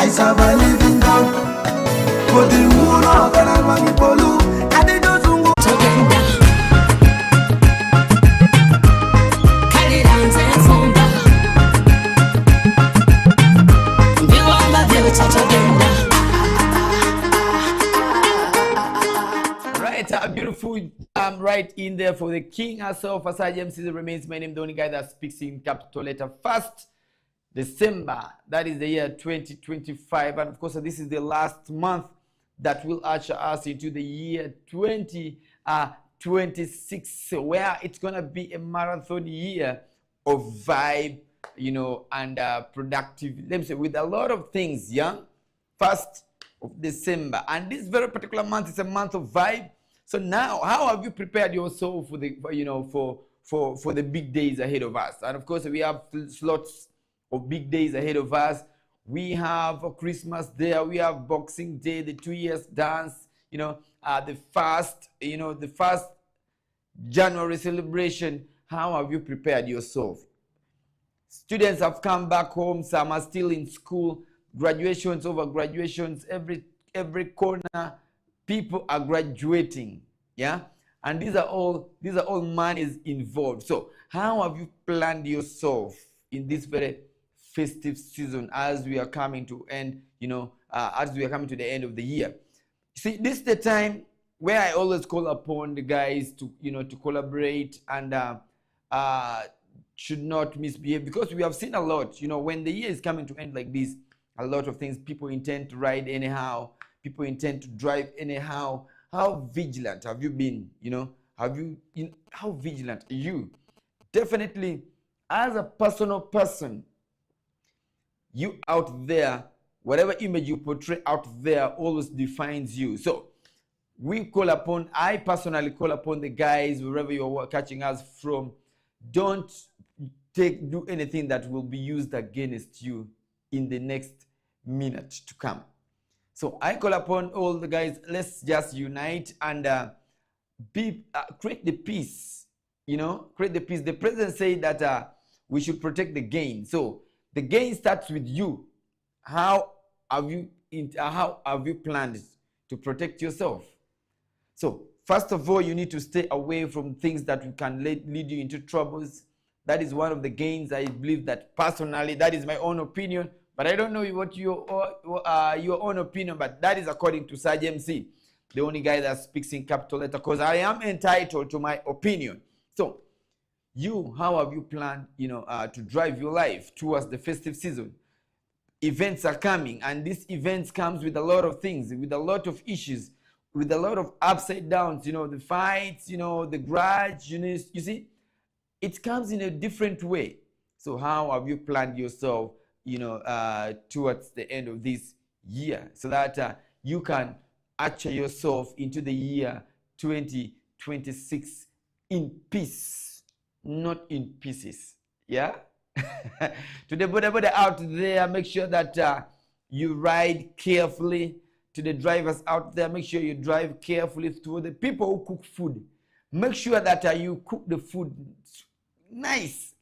I serve a living God. For the moon of the Polu, and they don't go. Right, beautiful. Right in there for the king herself. As IMC remains my name, the only guy that speaks in capital letter. 1st December, that is the year 2025, and of course this is the last month that will usher us into the year 2026, where it's gonna be a marathon year of vibe, you know, and productive. Let me say, with a lot of things. Yeah, 1st of December, and this very particular month is a month of vibe. So now, how have you prepared yourself for the, you know, for the big days ahead of us? And of course, we have slots of big days ahead of us. We have a Christmas Day, we have Boxing Day, the 2 years dance, you know, the first January celebration. How have you prepared yourself? Students have come back home, some are still in school, graduations over graduations, every corner, people are graduating, yeah? And these are all monies involved. So how have you planned yourself in this very festive season as we are coming to end, you know, as we are coming to the end of the year? See, this is the time where I always call upon the guys to, you know, to collaborate and should not misbehave, because we have seen a lot, you know, when the year is coming to end like this, a lot of things, people intend to ride anyhow, people intend to drive anyhow. How vigilant have you been? You know, how vigilant are you? Definitely, as a personal person, you out there, whatever image you portray out there always defines you. So I personally call upon the guys, wherever you're catching us from, don't do anything that will be used against you in the next minute to come. So I call upon all the guys, let's just unite and create the peace, you know, create the peace. The president said that we should protect the gain. So the gain starts with you. How have you planned to protect yourself? So first of all, you need to stay away from things that can lead you into troubles. That is one of the gains. I believe that personally, that is my own opinion. But I don't know what your own opinion, but that is according to Saj MC, the only guy that speaks in capital letter, because I am entitled to my opinion. So, how have you planned, you know, to drive your life towards the festive season? Events are coming, and these events comes with a lot of things, with a lot of issues, with a lot of upside downs, you know, the fights, you know, the grudge, you see, it comes in a different way. So how have you planned yourself, you know, towards the end of this year, so that you can usher yourself into the year 2026 in peace, not in pieces? Yeah. To the boda out there, make sure that you ride carefully. To the drivers out there, make sure you drive carefully. To the people who cook food, make sure that you cook the food nice.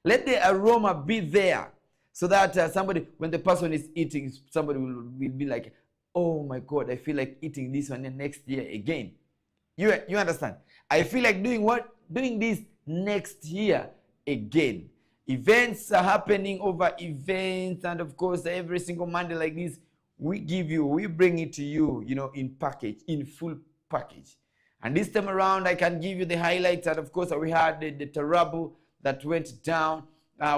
Let the aroma be there, so that somebody, when the person is eating, somebody will be like, oh my God, I feel like eating this one next year again. You understand? I feel like doing this next year again. Events are happening over events, and of course, every single Monday like this, we bring it to you, you know, in full package. And this time around, I can give you the highlights. And of course, we had the terrible that went down.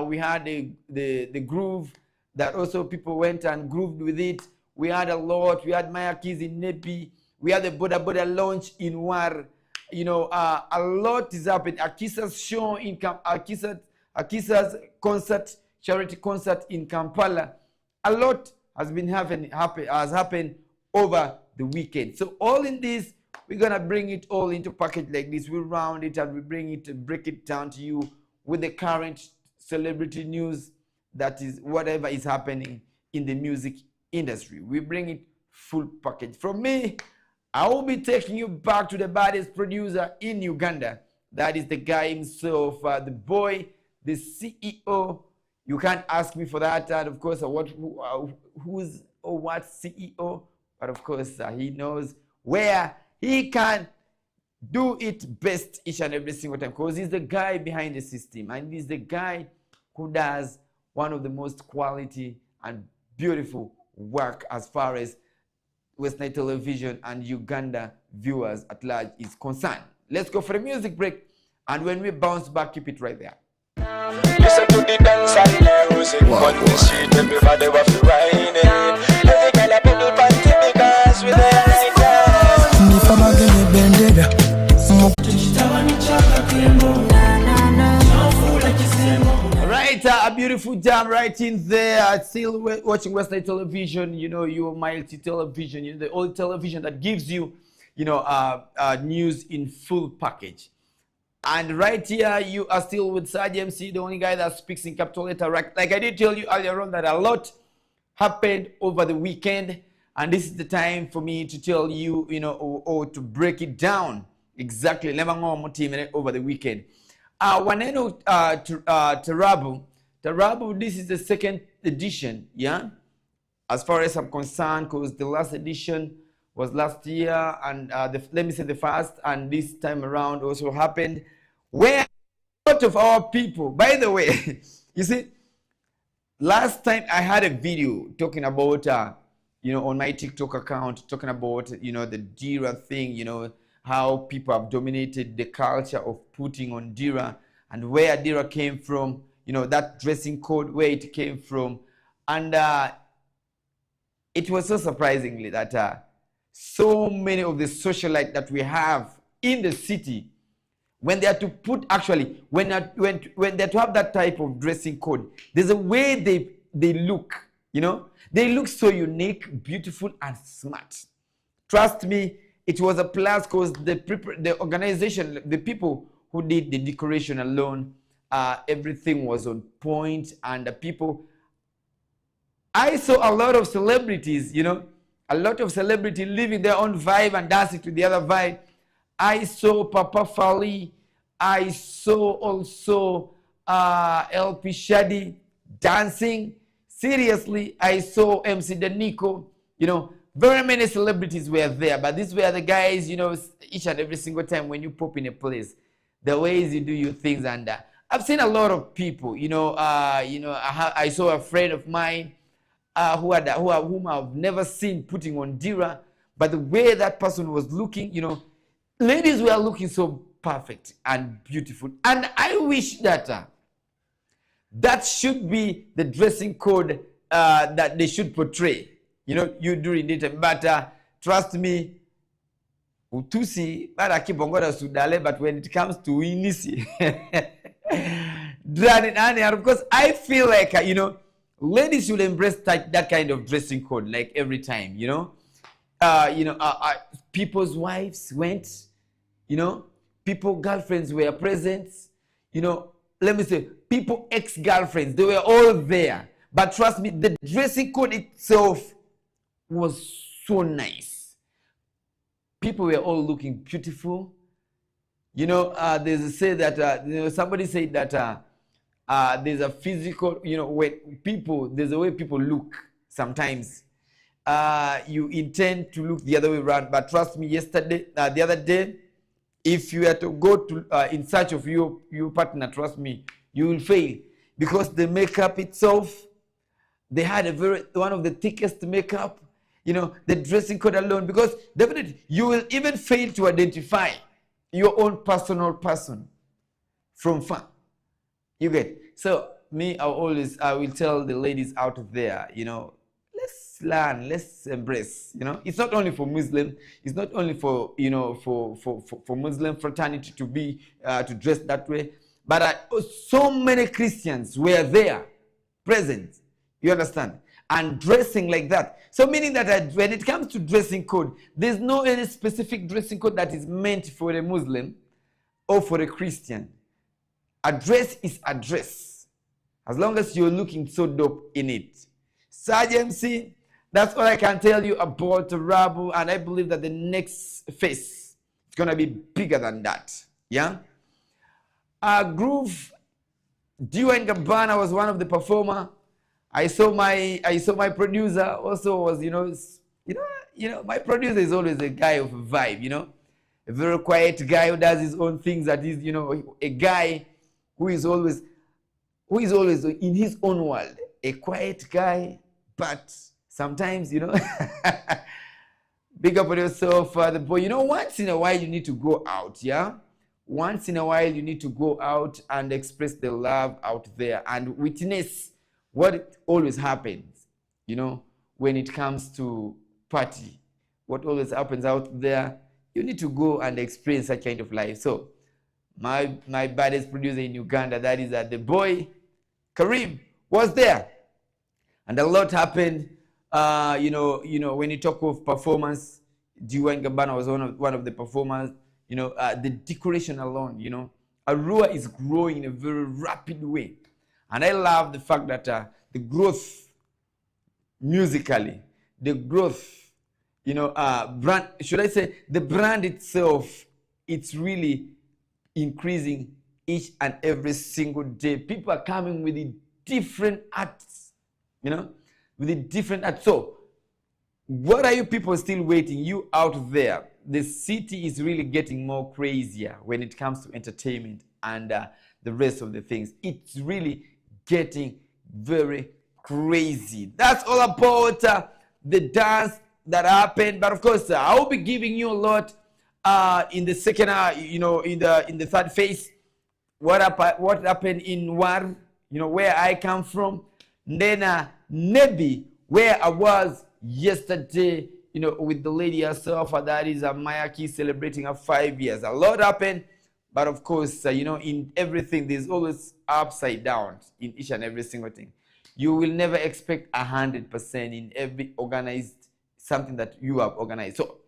We had the groove that also people went and grooved with it. We had a lot. We had Maya Keys in Nepi. We had the Boda launch in War. You know, a lot is happening. Akisa's show in Akisa's concert, charity concert in Kampala. A lot has happened over the weekend. So all in this, we're gonna bring it all into package like this. We'll round it and we break it down to you with the current celebrity news, that is whatever is happening in the music industry. We bring it full package. From me, I will be taking you back to the baddest producer in Uganda. That is the guy himself, the boy, the CEO, You can't ask me for that. And of course, who's or what CEO, but of course, he knows where he can do it best each and every single time, because he's the guy behind the system, and he's the guy who does one of the most quality and beautiful work as far as West Nile Television and Uganda viewers at large is concerned. Let's go for a music break, and when we bounce back, keep it right there. Listen to the dance and music on the street, everybody was whining. Every girl a bubble panty because we there like that. Nifama genye bendera. Right, a beautiful jam right in there. Still watching West Nile Television. You know, your mighty television, you know, the old television that gives you, you know, news in full package. And right here, you are still with Saj MC, the only guy that speaks in capital letter. Like I did tell you earlier on that a lot happened over the weekend. And this is the time for me to tell you, you know, or to break it down exactly over the weekend. Waneno Tarabu, this is the second edition, yeah? As far as I'm concerned, because the last edition was last year, and let me say the first, and this time around also happened, where a lot of our people, by the way, you see, last time I had a video talking about, you know, on my TikTok account, talking about, you know, the Dira thing, you know, how people have dominated the culture of putting on Dira, and where Dira came from, you know, that dressing code, where it came from. And it was so surprisingly that so many of the socialites that we have in the city, when they are to put, actually, when they're to have that type of dressing code, there's a way they look, you know? They look so unique, beautiful, and smart. Trust me, it was a plus, because the organization, the people who did the decoration alone, everything was on point, and the people, I saw a lot of celebrities, you know, a lot of celebrities living their own vibe and dancing to the other vibe. I saw Papa Fali, I saw also LP Shadi dancing. Seriously, I saw MC Daniko, you know, very many celebrities were there, but these were the guys, you know, each and every single time when you pop in a place, the ways you do your things. And I've seen a lot of people, you know, I saw a friend of mine whom I've never seen putting on Dira, but the way that person was looking, you know, ladies were looking so perfect and beautiful. And I wish that that should be the dressing code that they should portray. You know, you during it, but trust me, utusi bara kibongora sudale, but when it comes to inisi, and of course, I feel like you know, ladies should embrace that kind of dressing code, like every time, you know, people's wives went, you know, people girlfriends were present, you know, let me say, people ex-girlfriends, they were all there. But trust me, the dressing code itself was so nice. People were all looking beautiful. You know, there's a say that, you know, somebody said that there's a physical, you know, when people, there's a way people look sometimes. You intend to look the other way around. But trust me, the other day, if you had to go to in search of your partner, trust me, you will fail. Because the makeup itself, they had one of the thickest makeup, you know, the dressing code alone, because definitely you will even fail to identify your own personal person from far. You get? So me, I will tell the ladies out of there, you know, let's learn, let's embrace, you know. It's not only for Muslim, it's not only for, you know, for Muslim fraternity to be, to dress that way, but so many Christians were there, present, you understand, and dressing like that. So meaning that when it comes to dressing code, there's no any specific dressing code that is meant for a Muslim or for a Christian. A dress is a dress, as long as you're looking so dope in it. Saj MC, that's all I can tell you about Rabu, and I believe that the next phase is gonna be bigger than that. Yeah. Groove Dewey Gabbana was one of the performer. I saw my producer also was, my producer is always a guy of a vibe, a very quiet guy who does his own things. That is, a guy who is always in his own world, a quiet guy, but sometimes, big up on yourself, the boy. Once in a while you need to go out, yeah? Once in a while you need to go out and express the love out there and witness what always happens, when it comes to party. What always happens out there, you need to go and experience that kind of life. So, my baddest producer in Uganda, that is the boy, Karim, was there. And a lot happened, when you talk of performance, Dewey Gabbana was one of the performers. The decoration alone, Arua is growing in a very rapid way. And I love the fact that the growth musically, the growth, brand, should I say, the brand itself, it's really increasing each and every single day. People are coming with the different arts, with the different arts. So, what are you people still waiting? You out there, the city is really getting more crazier when it comes to entertainment and the rest of the things. It's really getting very crazy. That's all about the dance that happened. But of course, I will be giving you a lot in the second, in the third phase. What happened in War, where I come from. Then Nebi, where I was yesterday, with the lady herself, that is Mayaki celebrating her 5 years. A lot happened, but of course, in everything, there's always upside down in each and every single thing. You will never expect 100% in every organized something that you have organized. So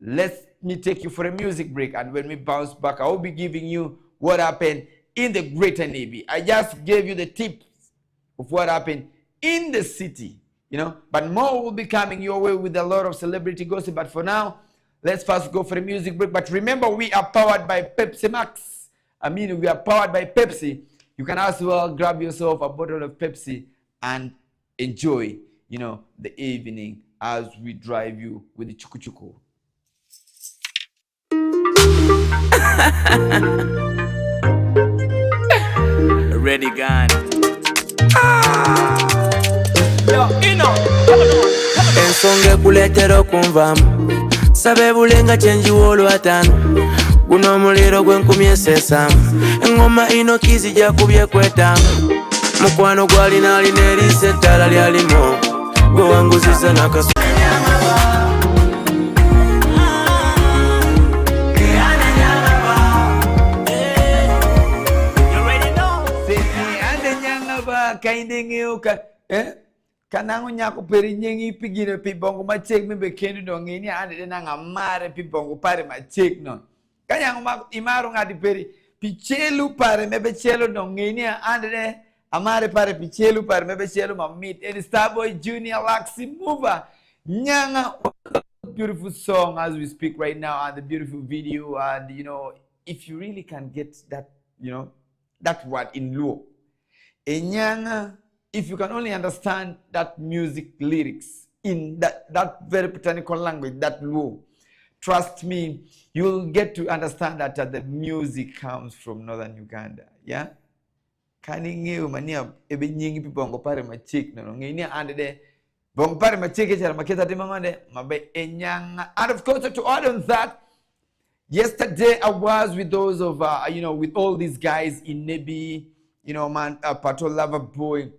let me take you for a music break, and when we bounce back, I will be giving you what happened in the Greater Navy. I just gave you the tips of what happened in the city. But more will be coming your way with a lot of celebrity gossip. But for now, let's first go for a music break. But remember, we are powered by Pepsi Max. We are powered by Pepsi. You can as well grab yourself a bottle of Pepsi and enjoy, the evening as we drive you with the Chuku Chuku. Ready, gun. Ensonga ekuleetera okunvaamu sabe bulenga kyenjiwa olwataano guno omuliro gw'enkumi esesaamu engoma ino kizi gyakubye kwetaamu mukwano gwalina alina eriisa ettaala lyalimu gwe wanguzisa n'akasu Kanango nyako peri nyengi pigino pibongo machek mebe kendu dongeni ande nanga mare pibongo pare machek non. Kanyango imaro ngadi peri pichelu pare mebe chelo dongeni ande amare pare pichelu pare mebe chelo mamit. And Starboy Junior Laxi Mover nyanga, beautiful song as we speak right now, and the beautiful video. And if you really can get that, that word in Luo, enyanga. If you can only understand that music lyrics in that very botanical language, that Luo, trust me, you'll get to understand that the music comes from northern Uganda. Yeah? Kaninge mania ebe nyingi pibongo pare machik no ngini ande de bongo pare machike chara maketa timamande mabe enyanga. And of course, to add on that, yesterday I was with those of with all these guys in Nebi, Patrol Lover Boy,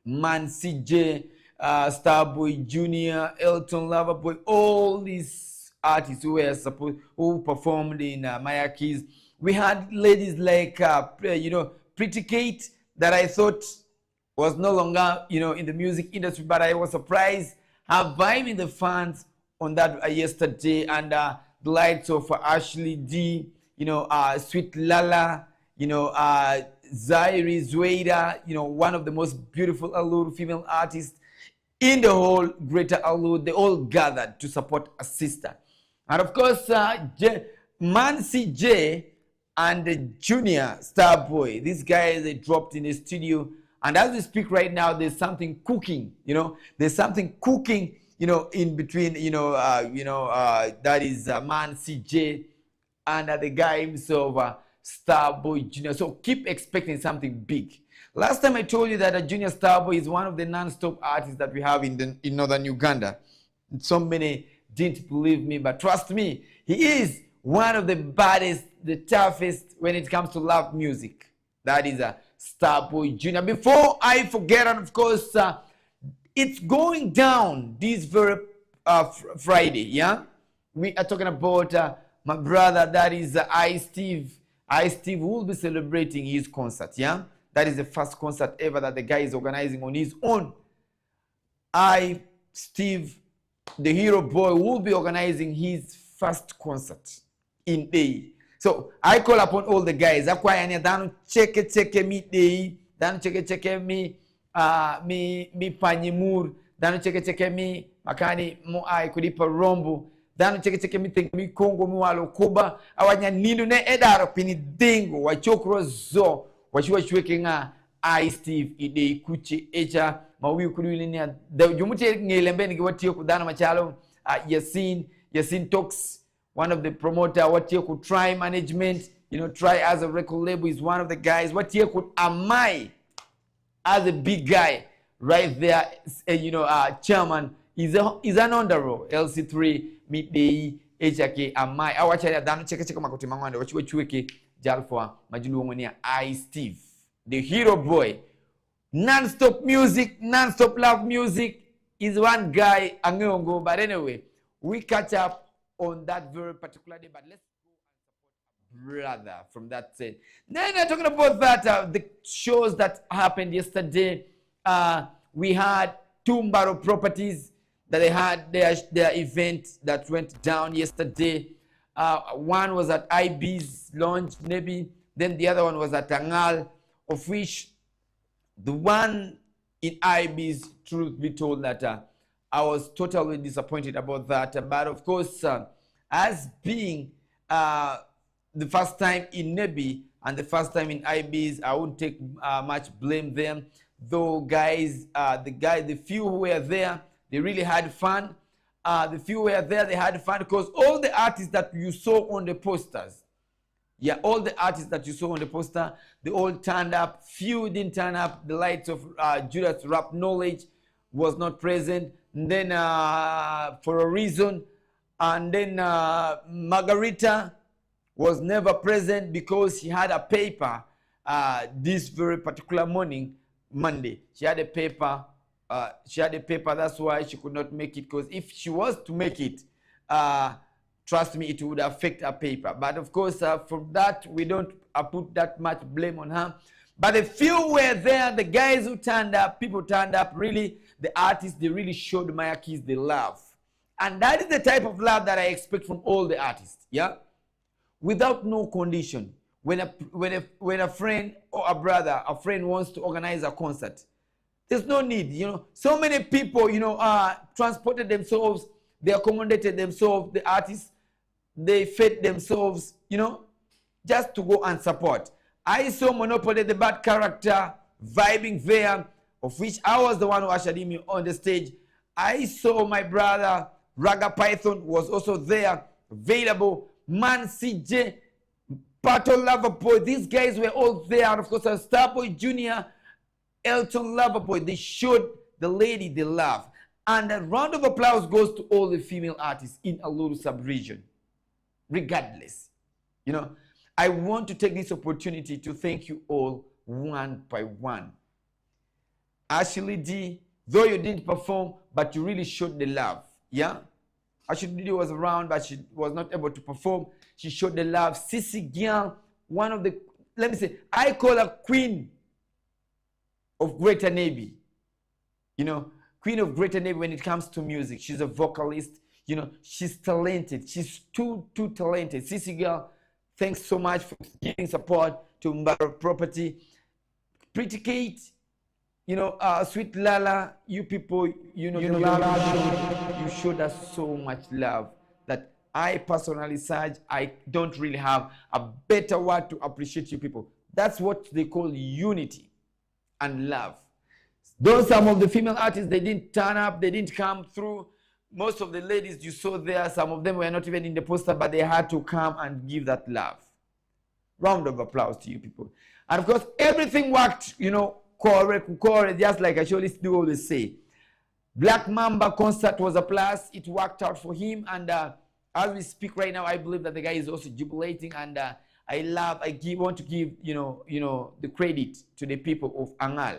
Man CJ, Starboy Junior, Elton Loverboy, all these artists who performed in Mayaki's. We had ladies like Pretty Kate, that I thought was no longer in the music industry, but I was surprised her vibe in the fans on that yesterday, and the likes of Ashley D, Sweet Lala, Zaire Zueda, one of the most beautiful Alur female artists in the whole Greater Alur. They all gathered to support a sister. And of course, Man CJ and the junior star boy. These guys, they dropped in the studio, and as we speak right now, there's something cooking. There's something cooking. In between. That is man CJ and the guy himself, Starboy Junior. So keep expecting something big. Last time I told you that a Junior Starboy is one of the non-stop artists that we have in northern Uganda. So many didn't believe me, but trust me, he is one of the baddest, the toughest when it comes to love music. That is a Starboy Junior. Before I forget, and of course, it's going down this very Friday. Yeah, we are talking about my brother. That is Steve. Steve will be celebrating his concert. Yeah, that is the first concert ever that the guy is organizing on his own. Steve, the hero boy, will be organizing his first concert in day. So I call upon all the guys. Akwayanya danu cheke mi day. Danu cheke mi mi panyimur. Danu cheke mi makani mo ai kudipa rombo. Danu cheke mi think mi Congo mi walo kuba. Awanya nindu ne edaro pini dengo. Wachokro zo. Wachweke nga Steve ide kuchi echa. Mawi kuduili niya. Jumute ngelembe nikiwatiyo kudana machalo. Yasin Talks, one of the promoter. What here could Try Management, Try as a record label is one of the guys. What here could Amai as a big guy right there, chairman is an underrow. LC3 midday HK Amai. I watch that down check makoti mangwanda wachiwe chueke jalfwa majulu ngonia Steve, the hero boy. Non-stop music, non-stop love music is one guy Angongo. But anyway, we catch up on that very particular day. But let's go and support a brother from that set. Then talking about that, the shows that happened yesterday. We had Tumbaro Properties that they had their event that went down yesterday. One was at IB's launch, maybe. Then the other one was at Angal, of which the one in IB's, truth be told, that I was totally disappointed about that. But of course, as being the first time in Nebi and the first time in IB's, I wouldn't take much blame them. Though guys, the few who were there, they really had fun. The few who were there, they had fun because all the artists that you saw on the posters, all the artists that you saw on the poster, they all turned up. Few didn't turn up. The likes of Judas Rap Knowledge was not present. And then for a reason. And then Margarita was never present because she had a paper this very particular morning, Monday. She had a paper. That's why she could not make it. Because if she was to make it, trust me, it would affect her paper. But of course, for that, we don't put that much blame on her. But the few were there, the guys who turned up, people turned up, really, the artists, they really showed Maya Keys the love. And that is the type of love that I expect from all the artists, without no condition. When a friend or a brother, a friend wants to organize a concert, there's no need, So many people, transported themselves, they accommodated themselves, the artists, they fed themselves, just to go and support. I saw Monopoly, the bad character, vibing there, of which I was the one who ushered him on the stage. I saw my brother, Raga Python, was also there, available. Man CJ, Pato Loverboy, these guys were all there. And of course, Starboy Jr., Elton Loverboy, they showed the lady the love. And a round of applause goes to all the female artists in Aluru sub-region. Regardless, I want to take this opportunity to thank you all one by one. Ashley D, though you didn't perform, but you really showed the love. Ashley D was around, but she was not able to perform. She showed the love. Sissy Gyal, one of the, let me say, I call her queen of Greater Navy. Queen of Greater Navy when it comes to music. She's a vocalist. She's talented. She's too talented. Sissy Gyal, thanks so much for giving support to Mbaro Property. Pretty Kate, Sweet Lala, you people, you showed us so much love that I personally, Sarge, I don't really have a better word to appreciate you people. That's what they call unity and love. Though some of the female artists, they didn't turn up, they didn't come through. Most of the ladies you saw there, some of them were not even in the poster, but they had to come and give that love. Round of applause to you people. And of course, everything worked, correct, just like I do always say. Black Mamba concert was a plus. It worked out for him. And as we speak right now, I believe that the guy is also jubilating. And I want to give, the credit to the people of Angal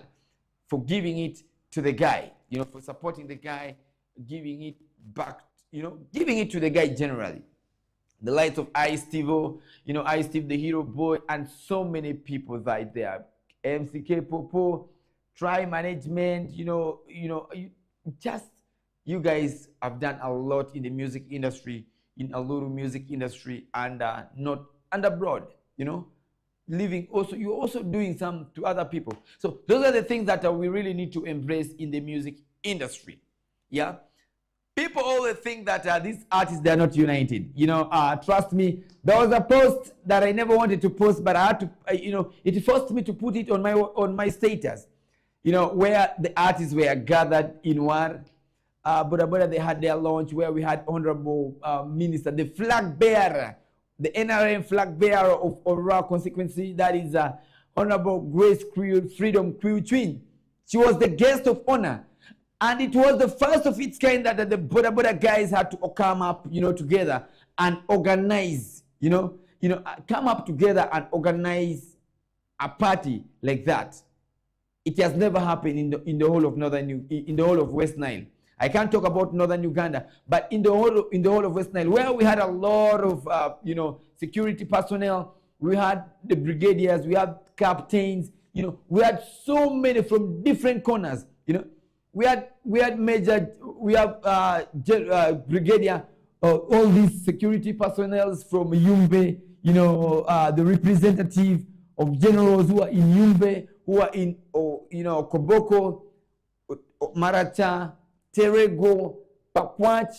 for giving it to the guy, for supporting the guy, giving it back, giving it to the guy generally. The likes of Ice Steve, Ice Steve the Hero Boy, and so many people right there. MCK Popo, Try Management, you guys have done a lot in the music industry, in a little music industry, and abroad, living also, you're also doing some to other people. So those are the things that we really need to embrace in the music industry. Yeah. People always think that these artists, they're not united. Trust me, there was a post that I never wanted to post, but I had to, it forced me to put it on my status, where the artists were gathered in War. Boda they had their launch where we had Honorable Minister, the flag bearer, the NRM flag bearer of Aurora Consequency, that is Honorable Grace Freedom Twin. She was the guest of honor. And it was the first of its kind that the Boda guys had to come up, together and organize, come up together and organize a party like that. It has never happened in the whole of in the whole of West Nile. I can't talk about Northern Uganda, but in the whole of West Nile, where we had a lot of security personnel, we had the brigadiers, we had captains, we had so many from different corners, We had major, we have brigadier, all these security personnel from Yumbe, the representative of generals who are in Yumbe, who are in, Koboko, Maracha, Terego, Pakwach,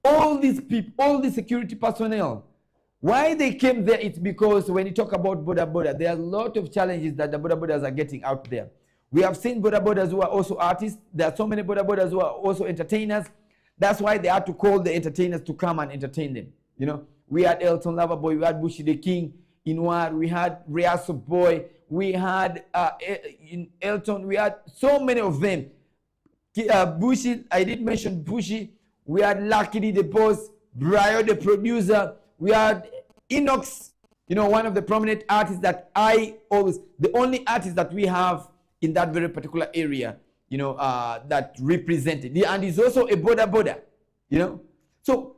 all these people, all the security personnel. Why they came there, it's because when you talk about Boda, there are a lot of challenges that the Bodas are getting out there. We have seen Bodas who are also artists. There are so many Bodas who are also entertainers. That's why they had to call the entertainers to come and entertain them. We had Elton Loverboy, we had Bushi the King in War, we had Riaso Boy, we had Elton, we had so many of them. Bushi, I did mention Bushi. We had Lucky the boss, Brio the producer. We had Inox, one of the prominent artists that the only artist that we have in that very particular area, that represented. And he's also a Boda, So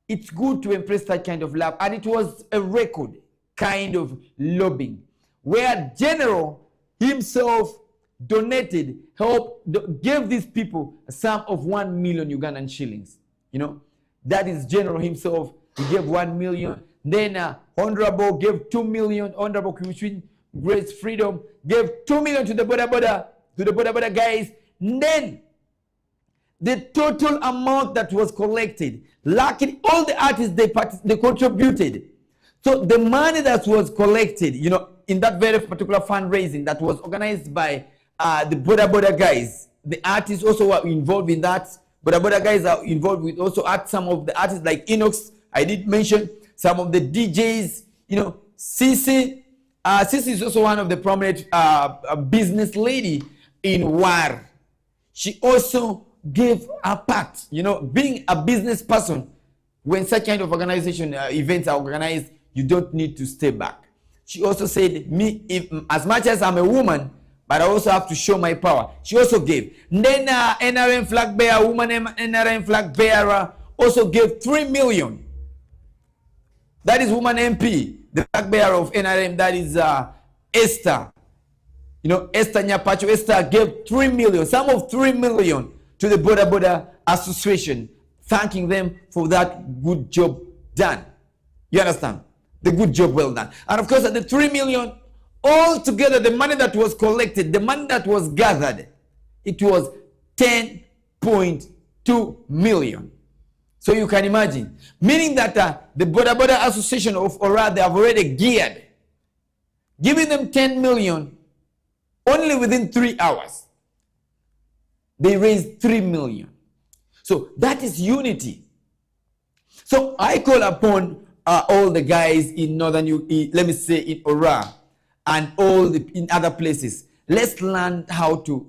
it's good to impress that kind of love. And it was a record kind of lobbying where General himself donated, gave these people a sum of 1 million Ugandan shillings. That is General himself. He gave 1 million. Then Honorable gave 2 million. Honorable Kumishin, Grace Freedom gave 2 million to the Boda guys. And then the total amount that was collected, luckily all the artists they contributed. So the money that was collected, in that very particular fundraising that was organized by the Boda guys, the artists also were involved in that. Boda guys are involved with also some of the artists like Inox. I did mention some of the DJs, Sisi. Sisi is also one of the prominent business lady in War. She also gave a part, being a business person, when such kind of organization events are organized, you don't need to stay back. She also said, as much as I'm a woman, but I also have to show my power. She also gave. Then NRM flag bearer, woman NRM flag bearer, also gave 3 million. That is woman MP, the flag bearer of NRM, that is Esther. Esther Nyapacho. Esther gave 3 million, sum of 3 million to the Boda Association, thanking them for that good job done. You understand? The good job well done. And of course, at the 3 million, all together, the money that was collected, the money that was gathered, it was 10.2 million. So you can imagine, meaning that the Boda Boda Association of Ora, they have already geared, giving them 10 million only within 3 hours. They raised 3 million. So that is unity. So I call upon all the guys in northern, let me say in Ora and in other places. Let's learn how to,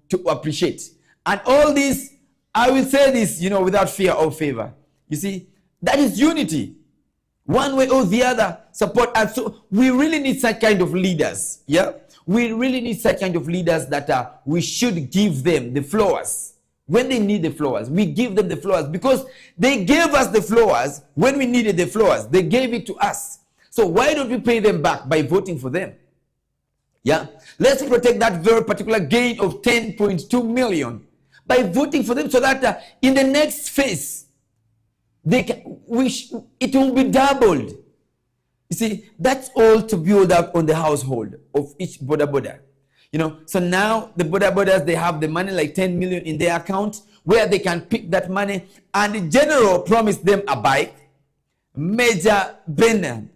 to appreciate. And all this, I will say this, without fear or favor. You see, that is unity. One way or the other, support. And so we really need such kind of leaders. Yeah, we really need such kind of leaders that we should give them the flowers. When they need the flowers, we give them the flowers because they gave us the flowers when we needed the flowers. They gave it to us. So why don't we pay them back by voting for them? Yeah, let's protect that very particular gain of 10.2 million by voting for them so that in the next phase, it will be doubled. You see, that's all to build up on the household of each Boda Boda. So now the Boda Bodas, they have the money like 10 million in their account where they can pick that money. And the general promised them a bike. Major Ben,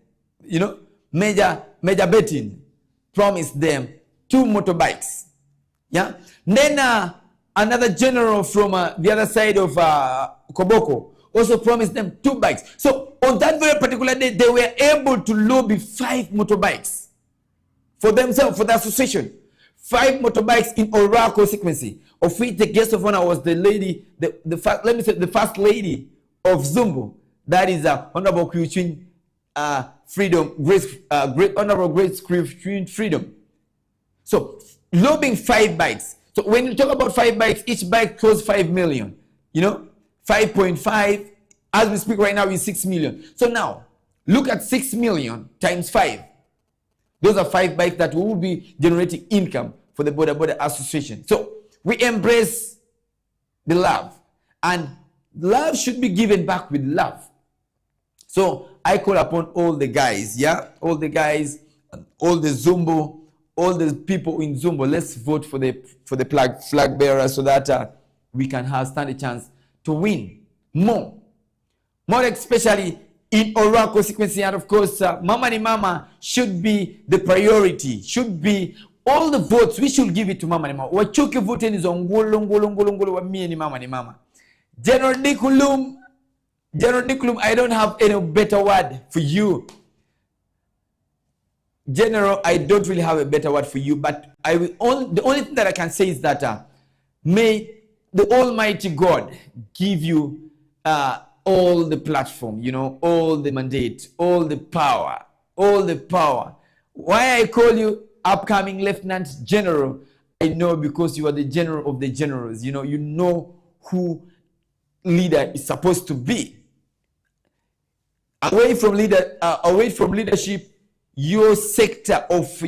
Major Betting promised them 2 motorbikes. Yeah. Then another general from the other side of Koboko also promised them 2 bikes. So on that very particular day, they were able to lobby 5 motorbikes for themselves, for the association. 5 motorbikes in Ora constituency, of which the guest of honor was the lady, the first lady of Zumbu. That is Honorable Queen Freedom, Great Honorable Great Queen Freedom. So lobbying 5 bikes. So when you talk about 5 bikes, each bike costs 5 million. 5.5 as we speak right now is 6 million. So now look at 6 million times 5. Those are 5 bikes that will be generating income for the Boda Boda Association. So we embrace the love, and love should be given back with love. So I call upon all the guys, all the guys, all the Zumbo, all the people in Zumbo. Let's vote for the flag bearer so that we can stand a chance to win more especially in Ora constituency. And of course, Mama ni Mama should be the priority, should be all the votes. We should give it to Mama ni Mama. Wachuki voting is on ngolo wa mie ni Mama ni Mama. General Nikulum, I don't have any better word for you. General, I don't really have a better word for you, but the only thing that I can say is that may the Almighty God give you all the platform, all the mandate, all the power. Why I call you upcoming Lieutenant General, I know because you are the general of the generals. You know who leader is supposed to be. Away from leadership, your sector of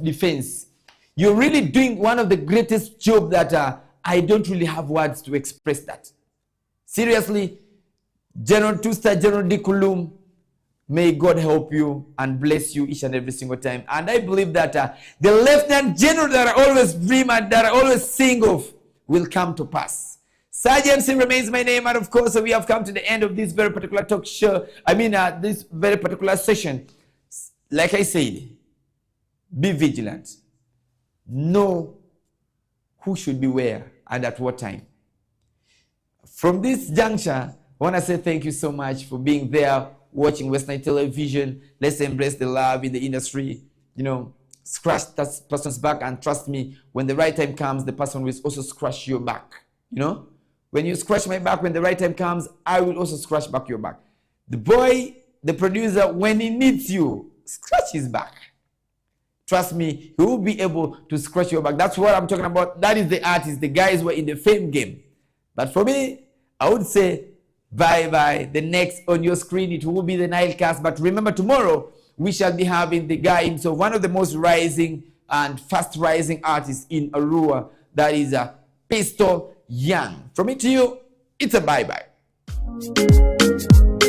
defense, you're really doing one of the greatest job that I don't really have words to express that. Seriously, General 2-star General Dikulum, may God help you and bless you each and every single time. And I believe that the Lieutenant General that I always dream and that I always sing of will come to pass. Sergeant Sim remains my name, and of course we have come to the end of this very particular talk show. This very particular session. Like I said, be vigilant. Know who should be where and at what time. From this juncture, I want to say thank you so much for being there, watching Western Television. Let's embrace the love in the industry. Scratch that person's back, and trust me, when the right time comes, the person will also scratch your back. When you scratch my back, when the right time comes, I will also scratch back your back. The boy, the producer, when he needs you, scratch his back. Trust me, he will be able to scratch your back. That's what I'm talking about. That is the artist. The guys were in the fame game. But for me, I would say bye-bye. The next on your screen, it will be the Nilecast. But remember, tomorrow, we shall be having the guy, so one of the most rising and fast-rising artists in Arua. That is Pistol Young. From me to you, it's a bye-bye.